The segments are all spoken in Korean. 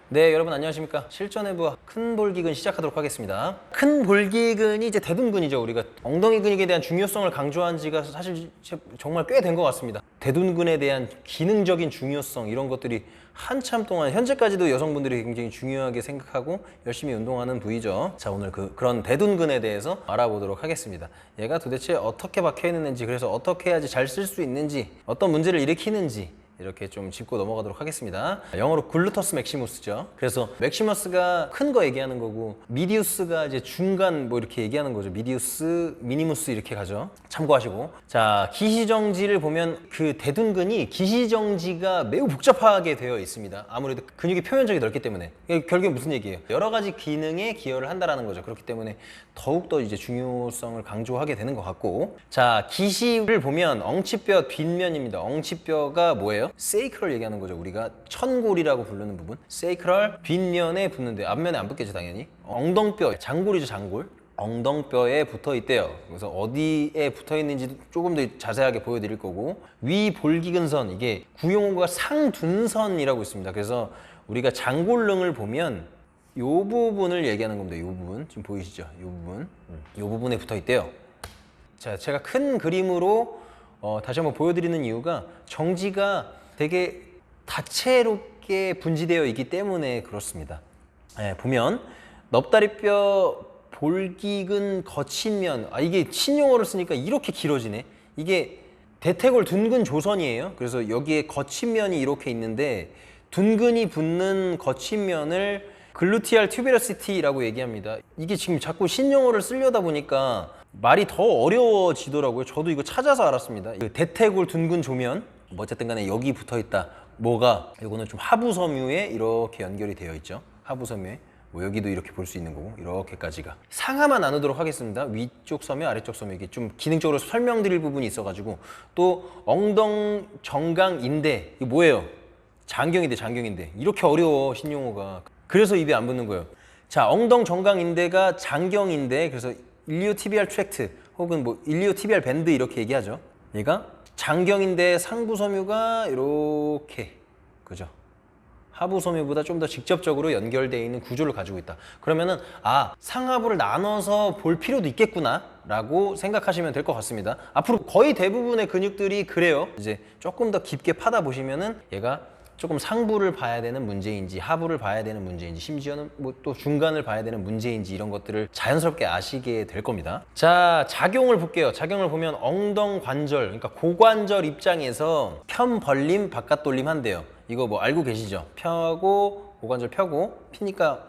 네, 여러분 안녕하십니까. 실전해부와 큰 볼기근 시작하도록 하겠습니다. 큰 볼기근이 이제 대둔근이죠. 우리가 엉덩이 근육에 대한 중요성을 강조한 지가 사실 정말 꽤 된 것 같습니다. 대둔근에 대한 기능적인 중요성 이런 것들이 한참 동안 현재까지도 여성분들이 굉장히 중요하게 생각하고 열심히 운동하는 부위죠. 자, 오늘 그런 대둔근에 대해서 알아보도록 하겠습니다. 얘가 도대체 어떻게 박혀 있는지, 그래서 어떻게 해야지 잘 쓸 수 있는지, 어떤 문제를 일으키는지 이렇게 좀 짚고 넘어가도록 하겠습니다. 영어로 글루터스 맥시무스죠. 그래서 맥시머스가 큰 거 얘기하는 거고 미디우스가 이제 중간 뭐 이렇게 얘기하는 거죠. 미디우스, 미니무스 이렇게 가죠. 참고하시고. 자, 기시정지를 보면 그 대둔근이 기시정지가 매우 복잡하게 되어 있습니다. 아무래도 근육의 표면적이 넓기 때문에. 결국엔 무슨 얘기예요? 여러 가지 기능에 기여를 한다라는 거죠. 그렇기 때문에 더욱더 이제 중요성을 강조하게 되는 것 같고. 자, 기시를 보면 엉치뼈 뒷면입니다. 엉치뼈가 뭐예요? 세이크럴 얘기하는 거죠. 우리가 천골이라고 부르는 부분. 세이크럴 뒷면에 붙는데 앞면에 안 붙겠죠, 당연히. 엉덩뼈, 장골이죠, 장골. 엉덩뼈에 붙어 있대요. 그래서 어디에 붙어 있는지 조금 더 자세하게 보여드릴 거고, 위 볼기근선, 이게 구용어가 상둔선이라고 있습니다. 그래서 우리가 장골릉을 보면 이 부분을 얘기하는 겁니다. 이 부분 지금 보이시죠? 이 부분, 이 부분에 붙어 있대요. 자, 제가 큰 그림으로 다시 한번 보여드리는 이유가 정지가 되게 다채롭게 분지되어 있기 때문에 그렇습니다. 보면 넙다리뼈 볼기근 거친면, 이게 신용어를 쓰니까 이렇게 길어지네. 이게 대퇴골 둔근 조선이에요. 그래서 여기에 거친면이 이렇게 있는데 둔근이 붙는 거친면을 글루티알 튜베러시티라고 얘기합니다. 이게 지금 자꾸 신용어를 쓰려다 보니까 말이 더 어려워지더라고요. 저도 이거 찾아서 알았습니다. 대퇴골 둔근 조면, 뭐 어쨌든 간에 여기 붙어 있다. 뭐가, 이거는 좀 하부섬유에 이렇게 연결이 되어 있죠. 하부섬유에. 뭐 여기도 이렇게 볼 수 있는 거고, 이렇게까지가. 상하만 나누도록 하겠습니다. 위쪽 섬유, 아래쪽 섬유. 이게 좀 기능적으로 설명드릴 부분이 있어가지고. 또 엉덩 정강인대, 이게 뭐예요? 장경인대, 장경인대. 이렇게 어려워, 신용어가. 그래서 입에 안 붙는 거예요. 자, 엉덩 정강인대가 장경인대, 그래서 일리오티비알 트랙트 혹은 뭐 일리오티비알 밴드 이렇게 얘기하죠. 얘가 장경인대 상부섬유가 이렇게, 그죠? 하부섬유보다 좀 더 직접적으로 연결되어 있는 구조를 가지고 있다. 그러면은 상하부를 나눠서 볼 필요도 있겠구나 라고 생각하시면 될 것 같습니다. 앞으로 거의 대부분의 근육들이 그래요. 이제 조금 더 깊게 파다 보시면은 얘가 조금 상부를 봐야 되는 문제인지 하부를 봐야 되는 문제인지 심지어는 뭐 또 중간을 봐야 되는 문제인지 이런 것들을 자연스럽게 아시게 될 겁니다. 자, 작용을 볼게요. 작용을 보면 엉덩관절, 그러니까 고관절 입장에서 편 벌림 바깥 돌림 한대요. 이거 뭐 알고 계시죠? 펴고 고관절 펴고 피니까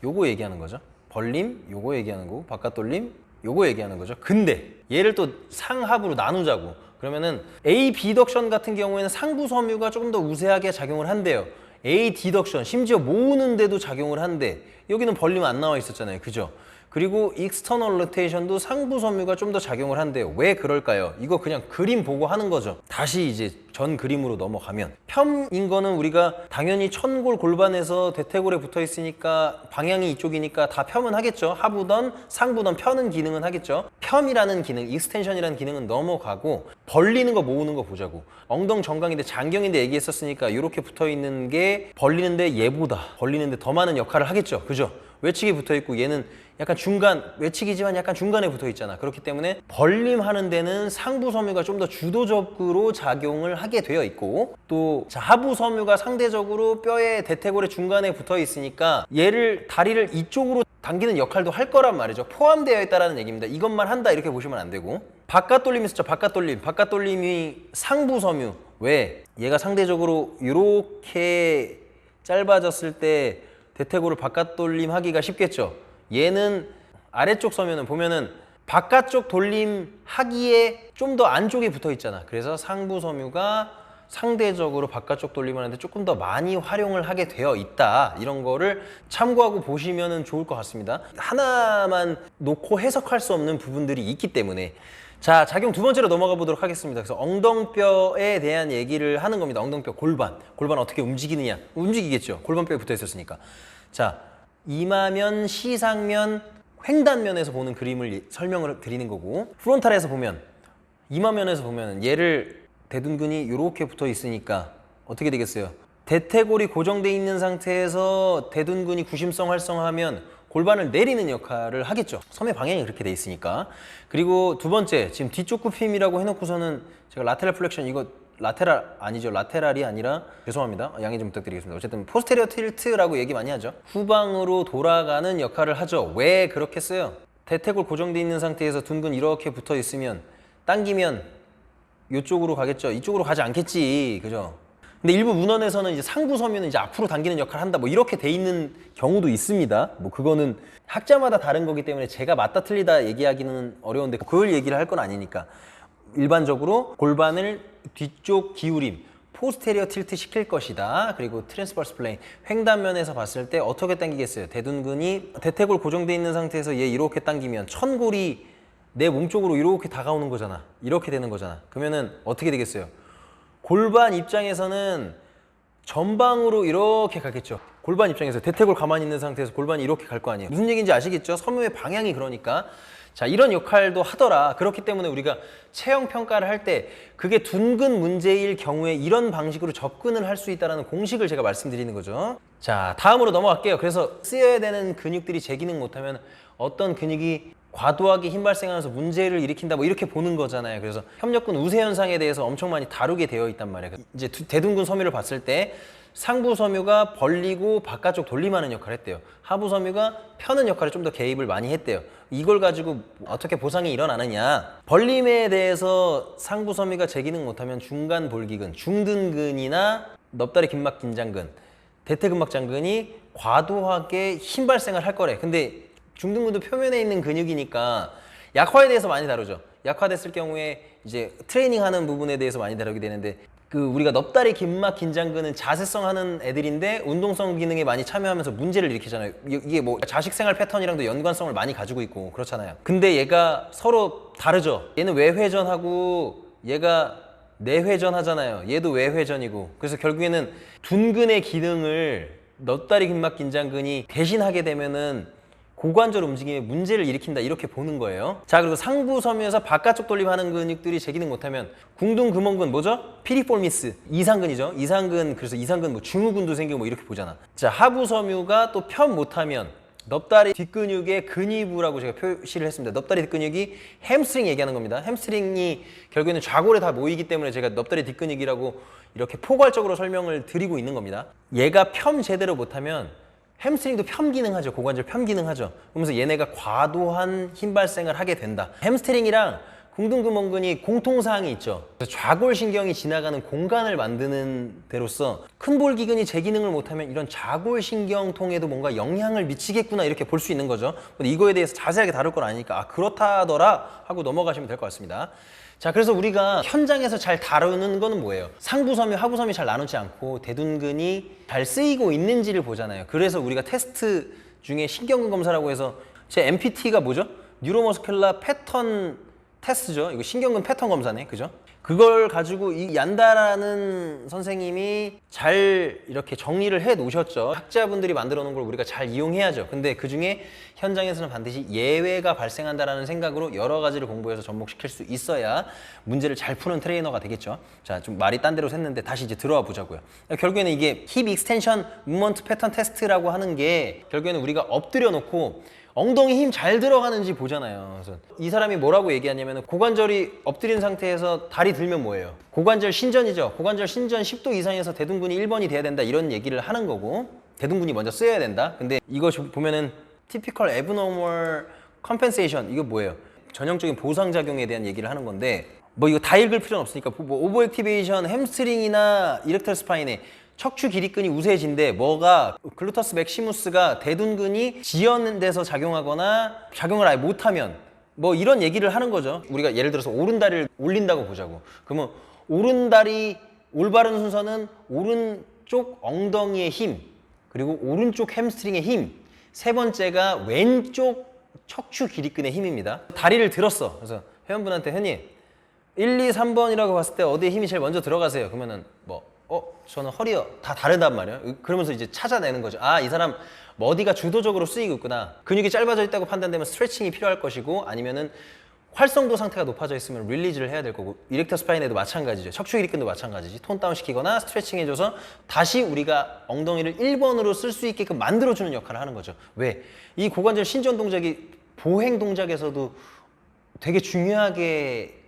요거 얘기하는 거죠. 벌림 요거 얘기하는 거고 바깥 돌림 요거 얘기하는 거죠. 근데 얘를 또 상하부로 나누자고. 그러면은 A비덕션 같은 경우에는 상부 섬유가 조금 더 우세하게 작용을 한대요. A디덕션, 심지어 모으는데도 작용을 한대. 여기는 벌림 안 나와 있었잖아요. 그죠? 그리고 익스터널 로테이션도 상부 섬유가 좀 더 작용을 한대요. 왜 그럴까요? 이거 그냥 그림 보고 하는 거죠. 다시 이제 전 그림으로 넘어가면 펴인 거는 우리가 당연히 천골 골반에서 대퇴골에 붙어 있으니까 방향이 이쪽이니까 다 펴면 하겠죠. 하부던 상부던 펴는 기능은 하겠죠. 펴이라는 기능, 익스텐션이라는 기능은 넘어가고 벌리는 거 모으는 거 보자고. 엉덩 정강인데 장경인데 얘기했었으니까 이렇게 붙어 있는 게 벌리는데 얘보다 벌리는데 더 많은 역할을 하겠죠. 그죠? 외측이 붙어 있고 얘는 약간 중간, 외측이지만 약간 중간에 붙어 있잖아. 그렇기 때문에 벌림하는 데는 상부 섬유가 좀 더 주도적으로 작용을 하게 되어 있고, 또 하부 섬유가 상대적으로 뼈의 대퇴골의 중간에 붙어 있으니까 얘를 다리를 이쪽으로 당기는 역할도 할 거란 말이죠. 포함되어 있다라는 얘기입니다. 이것만 한다 이렇게 보시면 안 되고. 바깥 돌림 있었죠. 바깥 돌림. 바깥 돌림이 상부 섬유. 왜? 얘가 상대적으로 이렇게 짧아졌을 때 대퇴골을 바깥 돌림 하기가 쉽겠죠. 얘는 아래쪽 섬유는 보면은 바깥쪽 돌림 하기에 좀 더 안쪽에 붙어 있잖아. 그래서 상부 섬유가 상대적으로 바깥쪽 돌림을 하는데 조금 더 많이 활용을 하게 되어 있다. 이런 거를 참고하고 보시면 좋을 것 같습니다. 하나만 놓고 해석할 수 없는 부분들이 있기 때문에. 자, 작용 두 번째로 넘어가 보도록 하겠습니다. 그래서 엉덩뼈에 대한 얘기를 하는 겁니다. 엉덩뼈, 골반. 골반 어떻게 움직이느냐. 움직이겠죠. 골반뼈에 붙어 있었으니까. 자, 이마면, 시상면, 횡단면에서 보는 그림을 설명을 드리는 거고, 프론탈에서 보면, 이마면에서 보면 얘를 대둔근이 이렇게 붙어 있으니까 어떻게 되겠어요? 대퇴골이 고정돼 있는 상태에서 대둔근이 구심성 활성화하면 골반을 내리는 역할을 하겠죠. 섬의 방향이 그렇게 돼 있으니까. 그리고 두 번째, 지금 뒤쪽 굽힘이라고 해놓고서는 제가 라테랄 플렉션, 이거 라테랄 아니죠. 라테랄이 아니라, 죄송합니다. 양해 좀 부탁드리겠습니다. 어쨌든 포스테리어 틸트라고 얘기 많이 하죠. 후방으로 돌아가는 역할을 하죠. 왜 그렇게 써요? 대퇴골 고정돼 있는 상태에서 둔근 이렇게 붙어 있으면 당기면 이쪽으로 가겠죠. 이쪽으로 가지 않겠지. 그죠? 근데 일부 문헌에서는 이제 상부 섬유는 이제 앞으로 당기는 역할을 한다. 뭐 이렇게 돼 있는 경우도 있습니다. 뭐 그거는 학자마다 다른 거기 때문에 제가 맞다 틀리다 얘기하기는 어려운데 그걸 얘기를 할 건 아니니까. 일반적으로 골반을 뒤쪽 기울임, 포스테리어 틸트 시킬 것이다. 그리고 트랜스버스 플레인, 횡단면에서 봤을 때 어떻게 당기겠어요? 대둔근이 대퇴골 고정돼 있는 상태에서 얘 이렇게 당기면 천골이 내 몸 쪽으로 이렇게 다가오는 거잖아. 이렇게 되는 거잖아. 그러면은 어떻게 되겠어요? 골반 입장에서는 전방으로 이렇게 가겠죠. 골반 입장에서 대퇴골 가만히 있는 상태에서 골반이 이렇게 갈 거 아니에요. 무슨 얘기인지 아시겠죠? 섬유의 방향이 그러니까. 자, 이런 역할도 하더라. 그렇기 때문에 우리가 체형 평가를 할 때 그게 둔근 문제일 경우에 이런 방식으로 접근을 할 수 있다는 공식을 제가 말씀드리는 거죠. 자, 다음으로 넘어갈게요. 그래서 쓰여야 되는 근육들이 제 기능 못하면 어떤 근육이 과도하게 힘 발생하면서 문제를 일으킨다, 뭐 이렇게 보는 거잖아요. 그래서 협력근 우세 현상에 대해서 엄청 많이 다루게 되어 있단 말이에요. 이제 대둔근 섬유를 봤을 때 상부 섬유가 벌리고 바깥쪽 돌림하는 역할을 했대요. 하부 섬유가 펴는 역할을 좀 더 개입을 많이 했대요. 이걸 가지고 어떻게 보상이 일어나느냐. 벌림에 대해서 상부 섬유가 제 기능 못하면 중간 볼기근, 중둔근이나 넙다리 근막 긴장근, 대퇴근막장근이 과도하게 힘 발생을 할 거래. 근데 중둔근도 표면에 있는 근육이니까 약화에 대해서 많이 다루죠. 약화됐을 경우에 이제 트레이닝하는 부분에 대해서 많이 다루게 되는데, 그 우리가 넙다리 근막 긴장근은 자세성 하는 애들인데 운동성 기능에 많이 참여하면서 문제를 일으키잖아요. 이게 뭐 자식 생활 패턴이랑도 연관성을 많이 가지고 있고 그렇잖아요. 근데 얘가 서로 다르죠. 얘는 외회전하고 얘가 내회전 하잖아요. 얘도 외회전이고. 그래서 결국에는 둔근의 기능을 넙다리 근막 긴장근이 대신하게 되면은 고관절 움직임에 문제를 일으킨다, 이렇게 보는 거예요. 자, 그리고 상부 섬유에서 바깥쪽 돌림하는 근육들이 제 기능 못하면 궁둔 금원근 뭐죠? 피리폴미스, 이상근이죠. 이상근, 그래서 이상근 뭐 증후군도 생기고 뭐 이렇게 보잖아. 자, 하부 섬유가 또 편 못하면 넙다리 뒷근육의 근위부라고 제가 표시를 했습니다. 넙다리 뒷근육이 햄스트링 얘기하는 겁니다. 햄스트링이 결국에는 좌골에 다 모이기 때문에 제가 넙다리 뒷근육이라고 이렇게 포괄적으로 설명을 드리고 있는 겁니다. 얘가 편 제대로 못하면 햄스트링도 편 기능하죠. 고관절 편 기능하죠. 그러면서 얘네가 과도한 힘 발생을 하게 된다. 햄스트링이랑 궁둔근원근이 공통사항이 있죠. 그래서 좌골신경이 지나가는 공간을 만드는 데로서 큰 볼기근이 제 기능을 못하면 이런 좌골신경통에도 뭔가 영향을 미치겠구나, 이렇게 볼 수 있는 거죠. 근데 이거에 대해서 자세하게 다룰 건 아니니까 아, 그렇다더라 하고 넘어가시면 될 것 같습니다. 자, 그래서 우리가 현장에서 잘 다루는 거는 뭐예요? 상부 섬유, 하부 섬유 잘 나누지 않고 대둔근이 잘 쓰이고 있는지를 보잖아요. 그래서 우리가 테스트 중에 신경근 검사라고 해서 제 MPT가 뭐죠? 뉴로머스큘라 패턴 테스트죠. 이거 신경근 패턴 검사네, 그죠? 그걸 가지고 이 얀다라는 선생님이 잘 이렇게 정리를 해 놓으셨죠. 학자분들이 만들어 놓은 걸 우리가 잘 이용해야죠. 근데 그 중에 현장에서는 반드시 예외가 발생한다라는 생각으로 여러 가지를 공부해서 접목시킬 수 있어야 문제를 잘 푸는 트레이너가 되겠죠. 자, 좀 말이 딴 데로 샜는데 다시 이제 들어와 보자고요. 결국에는 이게 힙 익스텐션 무먼트 패턴 테스트라고 하는 게 결국에는 우리가 엎드려 놓고 엉덩이 힘 잘 들어가는지 보잖아요. 그래서 이 사람이 뭐라고 얘기하냐면 고관절이 엎드린 상태에서 다리 들면 뭐예요? 고관절 신전이죠. 고관절 신전 10도 이상에서 대둔근이 1번이 돼야 된다, 이런 얘기를 하는 거고, 대둔근이 먼저 쓰여야 된다. 근데 이거 보면은 typical abnormal compensation, 이거 뭐예요? 전형적인 보상작용에 대한 얘기를 하는 건데 뭐 이거 다 읽을 필요는 없으니까 뭐 오버액티베이션, 햄스트링이나 이렉터 스파인에 척추 기립근이 우세해진데 뭐가 글루터스 맥시무스가 대둔근이 지연돼서 작용하거나 작용을 아예 못하면 뭐 이런 얘기를 하는 거죠. 우리가 예를 들어서 오른다리를 올린다고 보자고. 그러면 오른다리 올바른 순서는 오른쪽 엉덩이의 힘, 그리고 오른쪽 햄스트링의 힘, 세 번째가 왼쪽 척추 기립근의 힘입니다. 다리를 들었어. 그래서 회원분한테 회원님 1, 2, 3번이라고 봤을 때 어디에 힘이 제일 먼저 들어가세요? 그러면은 저는 허리요. 다 다르단 말이에요. 그러면서 이제 찾아내는 거죠. 아, 이 사람 뭐 어디가 주도적으로 쓰이고 있구나. 근육이 짧아져 있다고 판단되면 스트레칭이 필요할 것이고, 아니면은 활성도 상태가 높아져 있으면 릴리즈를 해야 될 거고, 이렉터 스파인에도 마찬가지죠. 척추 일으킨도 마찬가지지. 톤 다운 시키거나 스트레칭 해줘서 다시 우리가 엉덩이를 1번으로 쓸 수 있게끔 만들어주는 역할을 하는 거죠. 왜? 이 고관절 신전 동작이 보행 동작에서도 되게 중요하게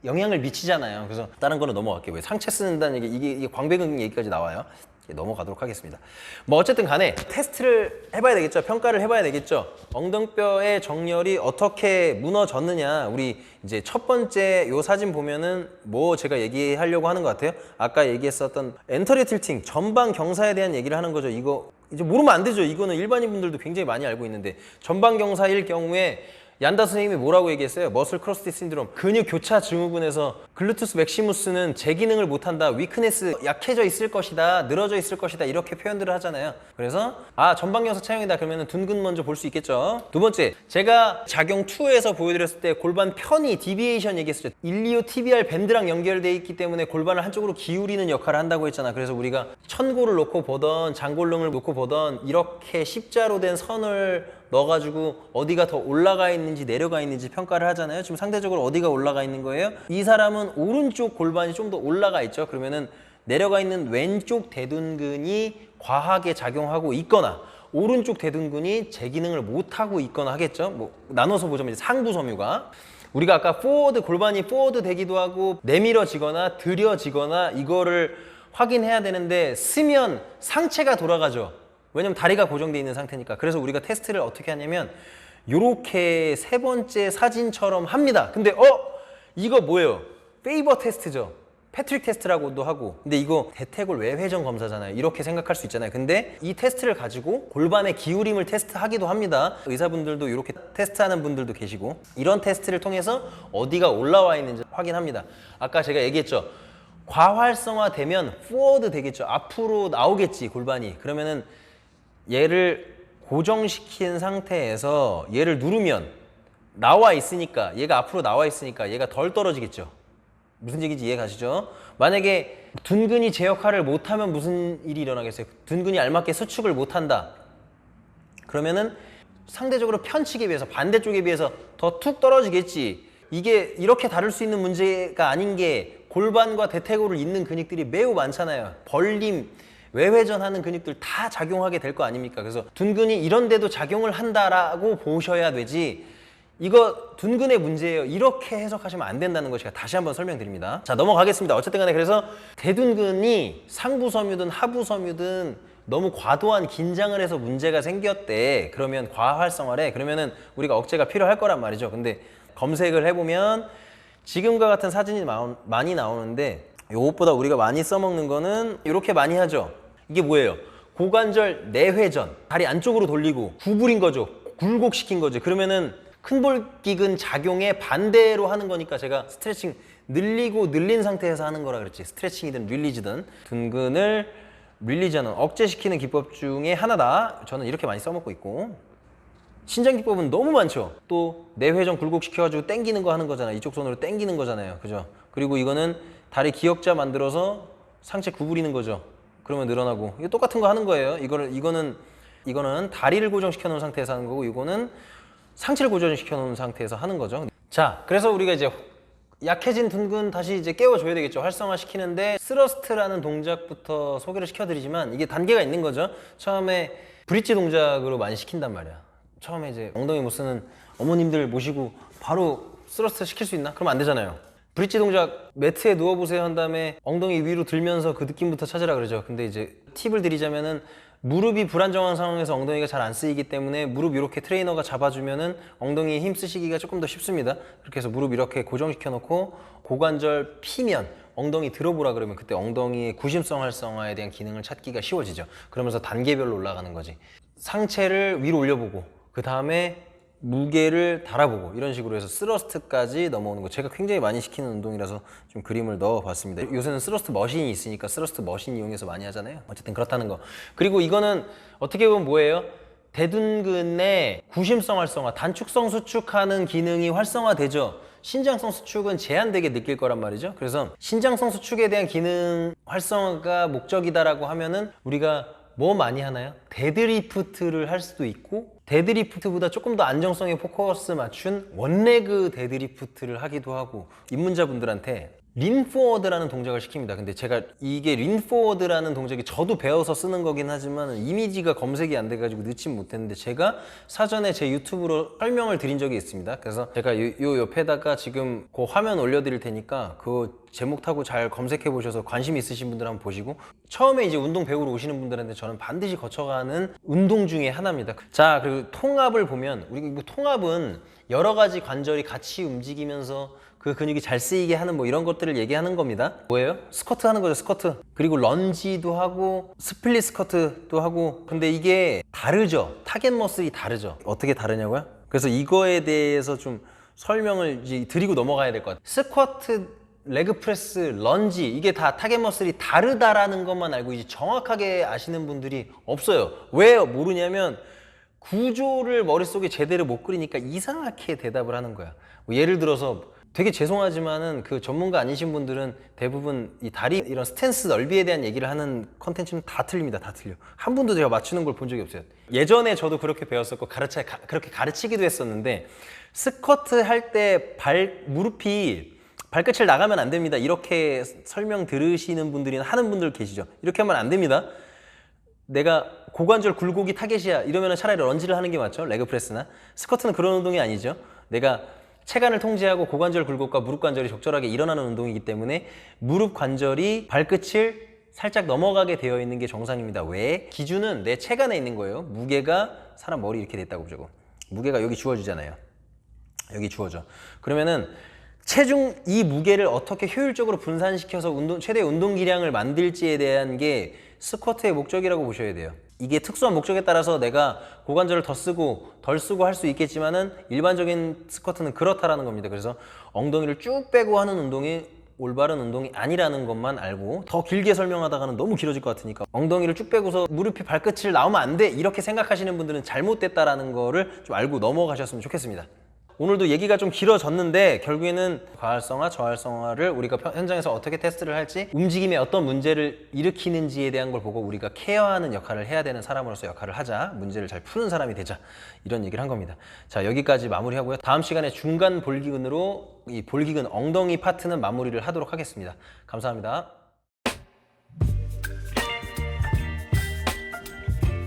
영향을 미치잖아요. 그래서 다른 거는 넘어갈게요. 왜? 상체 쓰는다는 얘기, 이게 광배근 얘기까지 나와요. 넘어가도록 하겠습니다. 뭐 어쨌든 간에 테스트를 해봐야 되겠죠. 평가를 해봐야 되겠죠. 엉덩뼈의 정렬이 어떻게 무너졌느냐. 우리 이제 첫 번째 요 사진 보면은 뭐 제가 얘기하려고 하는 것 같아요. 아까 얘기했었던 엔터리 틸팅, 전방 경사에 대한 얘기를 하는 거죠. 이거 이제 모르면 안 되죠. 이거는 일반인 분들도 굉장히 많이 알고 있는데, 전방 경사일 경우에 얀다 선생님이 뭐라고 얘기했어요? 머슬 크로스티 신드롬, 근육 교차 증후군에서 글루투스 맥시무스는 제 기능을 못한다, 위크네스 약해져 있을 것이다, 늘어져 있을 것이다, 이렇게 표현들을 하잖아요. 그래서 전방경사 차용이다 그러면 둔근 먼저 볼 수 있겠죠. 두 번째, 제가 작용 2에서 보여드렸을 때 골반 편의, 디비에이션 얘기했었죠. 일리오티비알 밴드랑 연결되어 있기 때문에 골반을 한쪽으로 기울이는 역할을 한다고 했잖아. 그래서 우리가 천골을 놓고 보던 장골릉을 놓고 보던 이렇게 십자로 된 선을 넣어가지고 어디가 더 올라가 있는지 내려가 있는지 평가를 하잖아요. 지금 상대적으로 어디가 올라가 있는 거예요? 이 사람은 오른쪽 골반이 좀 더 올라가 있죠. 그러면은 내려가 있는 왼쪽 대둔근이 과하게 작용하고 있거나 오른쪽 대둔근이 제 기능을 못하고 있거나 하겠죠. 뭐 나눠서 보자면 이제 상부 섬유가, 우리가 아까 포워드, 골반이 포워드 되기도 하고 내밀어지거나 들여지거나 이거를 확인해야 되는데 쓰면 상체가 돌아가죠. 왜냐면 다리가 고정되어 있는 상태니까. 그래서 우리가 테스트를 어떻게 하냐면 요렇게 세 번째 사진처럼 합니다. 근데 이거 뭐예요? 페이버 테스트죠. 패트릭 테스트라고도 하고. 근데 이거 대퇴골 외회전 검사잖아요. 이렇게 생각할 수 있잖아요. 근데 이 테스트를 가지고 골반의 기울임을 테스트하기도 합니다. 의사분들도 이렇게 테스트하는 분들도 계시고, 이런 테스트를 통해서 어디가 올라와 있는지 확인합니다. 아까 제가 얘기했죠. 과활성화되면 포워드 되겠죠. 앞으로 나오겠지, 골반이. 그러면은 얘를 고정시킨 상태에서 얘를 누르면 나와 있으니까, 얘가 앞으로 나와 있으니까 얘가 덜 떨어지겠죠. 무슨 얘기인지 이해 가시죠? 만약에 둔근이 제 역할을 못하면 무슨 일이 일어나겠어요? 둔근이 알맞게 수축을 못한다. 그러면은 상대적으로 편측에 비해서, 반대쪽에 비해서 더 툭 떨어지겠지. 이게 이렇게 다룰 수 있는 문제가 아닌 게 골반과 대퇴골을 잇는 근육들이 매우 많잖아요. 벌림, 외회전하는 근육들 다 작용하게 될 거 아닙니까? 그래서 둔근이 이런 데도 작용을 한다라고 보셔야 되지, 이거 둔근의 문제예요, 이렇게 해석하시면 안 된다는 거 제가 다시 한번 설명드립니다. 자, 넘어가겠습니다. 어쨌든 간에 그래서 대둔근이 상부섬유든 하부섬유든 너무 과도한 긴장을 해서 문제가 생겼대. 그러면 과활성화래. 그러면은 우리가 억제가 필요할 거란 말이죠. 근데 검색을 해보면 지금과 같은 사진이 많이 나오는데, 요것보다 우리가 많이 써먹는 거는 이렇게 많이 하죠. 이게 뭐예요? 고관절 내회전, 다리 안쪽으로 돌리고 구부린 거죠. 굴곡시킨 거죠. 그러면은 큰볼기근 작용에 반대로 하는 거니까 제가 스트레칭 늘리고 늘린 상태에서 하는 거라 그랬지. 스트레칭이든 릴리즈든 둔근을 릴리즈하는, 억제시키는 기법 중에 하나다. 저는 이렇게 많이 써먹고 있고, 신장 기법은 너무 많죠. 또 내회전 굴곡시켜가지고 당기는 거 하는 거잖아요. 이쪽 손으로 당기는 거잖아요. 그죠? 그리고 이거는 다리 기역자 만들어서 상체 구부리는 거죠. 그러면 늘어나고. 이거 똑같은 거 하는 거예요. 이거는 다리를 고정시켜 놓은 상태에서 하는 거고, 이거는 상체를 고정시켜 놓은 상태에서 하는 거죠. 자, 그래서 우리가 이제 약해진 둔근 다시 이제 깨워줘야 되겠죠. 활성화 시키는데 스러스트라는 동작부터 소개를 시켜드리지만 이게 단계가 있는 거죠. 처음에 브릿지 동작으로 많이 시킨단 말이야. 처음에 이제 엉덩이 못 쓰는 어머님들 모시고 바로 스러스트 시킬 수 있나? 그러면 안 되잖아요. 브릿지 동작 매트에 누워보세요 한 다음에 엉덩이 위로 들면서 그 느낌부터 찾으라 그러죠. 근데 이제 팁을 드리자면은 무릎이 불안정한 상황에서 엉덩이가 잘 안 쓰이기 때문에 무릎 이렇게 트레이너가 잡아주면은 엉덩이에 힘 쓰시기가 조금 더 쉽습니다. 그렇게 해서 무릎 이렇게 고정시켜 놓고 고관절 피면 엉덩이 들어보라 그러면 그때 엉덩이의 구심성 활성화에 대한 기능을 찾기가 쉬워지죠. 그러면서 단계별로 올라가는 거지. 상체를 위로 올려보고 그 다음에 무게를 달아보고 이런 식으로 해서 스러스트까지 넘어오는 거, 제가 굉장히 많이 시키는 운동이라서 좀 그림을 넣어봤습니다. 요새는 스러스트 머신이 있으니까 스러스트 머신 이용해서 많이 하잖아요. 어쨌든 그렇다는 거. 그리고 이거는 어떻게 보면 뭐예요? 대둔근의 구심성 활성화, 단축성 수축하는 기능이 활성화되죠. 신장성 수축은 제한되게 느낄 거란 말이죠. 그래서 신장성 수축에 대한 기능 활성화가 목적이다라고 하면은 우리가 뭐 많이 하나요? 데드리프트를 할 수도 있고 데드리프트보다 조금 더 안정성에 포커스 맞춘 원레그 데드리프트를 하기도 하고 입문자분들한테 린포워드라는 동작을 시킵니다. 근데 제가 이게 린포워드라는 동작이 저도 배워서 쓰는 거긴 하지만 이미지가 검색이 안 돼가지고 넣진 못했는데 제가 사전에 제 유튜브로 설명을 드린 적이 있습니다. 그래서 제가 요 옆에다가 지금 그 화면 올려드릴 테니까 그 제목 타고 잘 검색해 보셔서 관심 있으신 분들 한번 보시고 처음에 이제 운동 배우러 오시는 분들한테 저는 반드시 거쳐가는 운동 중에 하나입니다. 자, 그리고 통압을 보면 우리 통압은 여러 가지 관절이 같이 움직이면서 그 근육이 잘 쓰이게 하는 뭐 이런 것들을 얘기하는 겁니다. 뭐예요? 스쿼트 하는 거죠, 스쿼트. 그리고 런지도 하고 스플릿 스쿼트도 하고. 근데 이게 다르죠. 타겟 머슬이 다르죠. 어떻게 다르냐고요? 그래서 이거에 대해서 좀 설명을 이제 드리고 넘어가야 될 것 같아요. 스쿼트, 레그 프레스, 런지 이게 다 타겟 머슬이 다르다라는 것만 알고 이제 정확하게 아시는 분들이 없어요. 왜 모르냐면 구조를 머릿속에 제대로 못 그리니까 이상하게 대답을 하는 거야. 뭐 예를 들어서 되게 죄송하지만은 그 전문가 아니신 분들은 대부분 이 다리 이런 스탠스 넓이에 대한 얘기를 하는 컨텐츠는 다 틀립니다. 다 틀려. 한 번도 제가 맞추는 걸 본 적이 없어요. 예전에 저도 그렇게 배웠었고 그렇게 가르치기도 했었는데 스쿼트 할 때 무릎이 발끝을 나가면 안 됩니다. 이렇게 설명 들으시는 분들이나 하는 분들 계시죠. 이렇게 하면 안 됩니다. 내가 고관절 굴곡이 타겟이야 이러면 차라리 런지를 하는 게 맞죠. 레그 프레스나 스쿼트는 그런 운동이 아니죠. 내가 체간을 통제하고 고관절 굴곡과 무릎 관절이 적절하게 일어나는 운동이기 때문에 무릎 관절이 발끝을 살짝 넘어가게 되어 있는 게 정상입니다. 왜? 기준은 내 체간에 있는 거예요. 무게가 사람 머리 이렇게 됐다고 보자고. 무게가 여기 주어지잖아요. 여기 주어져. 그러면은 체중 이 무게를 어떻게 효율적으로 분산시켜서 최대 운동 기량을 만들지에 대한 게 스쿼트의 목적이라고 보셔야 돼요. 이게 특수한 목적에 따라서 내가 고관절을 더 쓰고 덜 쓰고 할 수 있겠지만은 일반적인 스쿼트는 그렇다라는 겁니다. 그래서 엉덩이를 쭉 빼고 하는 운동이 올바른 운동이 아니라는 것만 알고 더 길게 설명하다가는 너무 길어질 것 같으니까 엉덩이를 쭉 빼고서 무릎이 발끝을 나오면 안 돼 이렇게 생각하시는 분들은 잘못됐다라는 거를 좀 알고 넘어가셨으면 좋겠습니다. 오늘도 얘기가 좀 길어졌는데 결국에는 과활성화, 저활성화를 우리가 현장에서 어떻게 테스트를 할지 움직임에 어떤 문제를 일으키는지에 대한 걸 보고 우리가 케어하는 역할을 해야 되는 사람으로서 역할을 하자, 문제를 잘 푸는 사람이 되자 이런 얘기를 한 겁니다. 자, 여기까지 마무리하고요. 다음 시간에 중간 볼기근으로 이 볼기근 엉덩이 파트는 마무리를 하도록 하겠습니다. 감사합니다.